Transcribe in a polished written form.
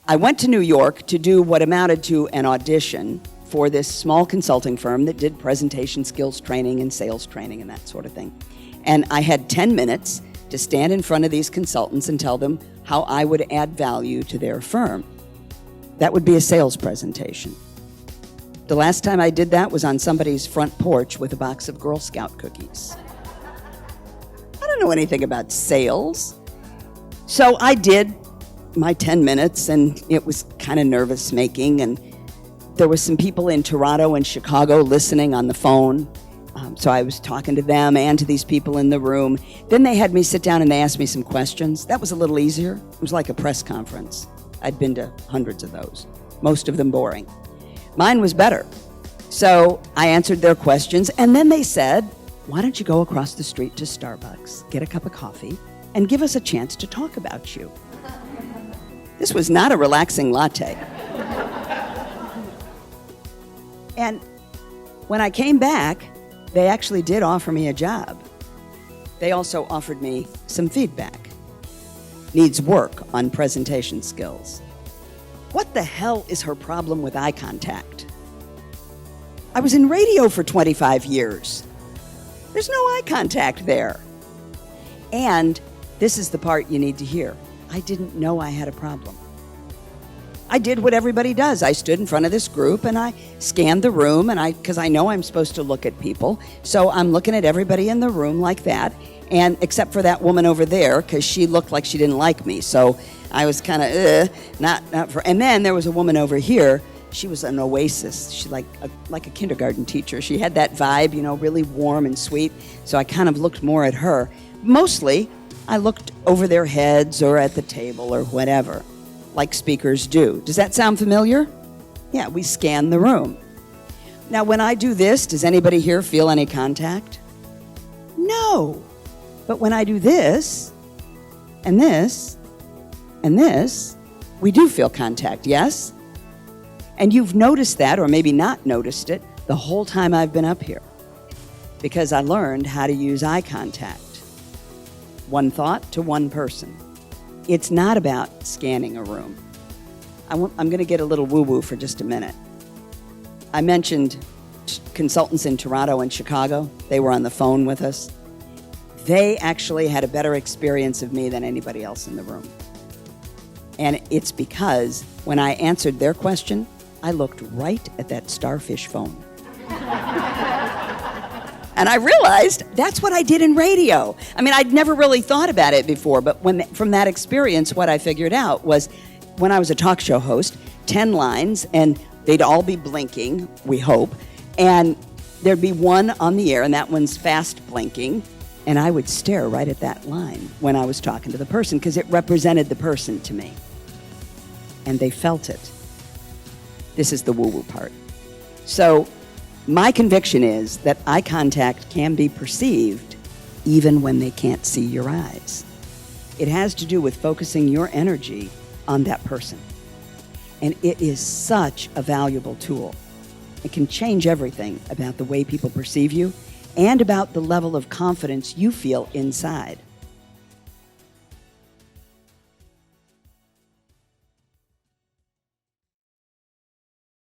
I went to New York to do what amounted to an audition for this small consulting firm that did presentation skills training and sales training and that sort of thing. And I had 10 minutes to stand in front of these consultants and tell them how I would add value to their firm. That would be a sales presentation. The last time I did that was on somebody's front porch with a box of Girl Scout cookies. I don't know anything about sales. So I did my 10 minutes, and it was kind of nervous-making, and there was some people in Toronto and Chicago listening on the phone. So I was talking to them and to these people in the room. Then they had me sit down and they asked me some questions. That was a little easier. It was like a press conference. I'd been to hundreds of those, most of them boring. Mine was better. So I answered their questions, and then they said, why don't you go across the street to Starbucks, get a cup of coffee, and give us a chance to talk about you. This was not a relaxing latte. And when I came back, they actually did offer me a job. They also offered me some feedback. Needs work on presentation skills. What the hell is her problem with eye contact? I was in radio for 25 years. There's no eye contact there. And this is the part you need to hear. I didn't know I had a problem. I did what everybody does. I stood in front of this group and I scanned the room, and because I know I'm supposed to look at people, so I'm looking at everybody in the room like that, and except for that woman over there, because she looked like she didn't like me, so I was kind of not for. And then there was a woman over here. She was an oasis. She like a kindergarten teacher. She had that vibe, really warm and sweet. So I kind of looked more at her. Mostly, I looked over their heads or at the table or whatever, like speakers do. Does that sound familiar? Yeah, we scan the room. Now, when I do this, does anybody here feel any contact? No. But when I do this, and this, and this, we do feel contact, yes? And you've noticed that, or maybe not noticed it, the whole time I've been up here, because I learned how to use eye contact. One thought to one person. It's not about scanning a room. I'm going to get a little woo-woo for just a minute. I mentioned consultants in Toronto and Chicago. They were on the phone with us. They actually had a better experience of me than anybody else in the room. And it's because when I answered their question, I looked right at that starfish phone. And I realized that's what I did in radio. I mean, I'd never really thought about it before, but from that experience, what I figured out was when I was a talk show host, 10 lines, and they'd all be blinking, we hope, and there'd be one on the air, and that one's fast blinking, and I would stare right at that line when I was talking to the person because it represented the person to me. And they felt it. This is the woo-woo part. So my conviction is that eye contact can be perceived even when they can't see your eyes. It has to do with focusing your energy on that person. And it is such a valuable tool. It can change everything about the way people perceive you and about the level of confidence you feel inside.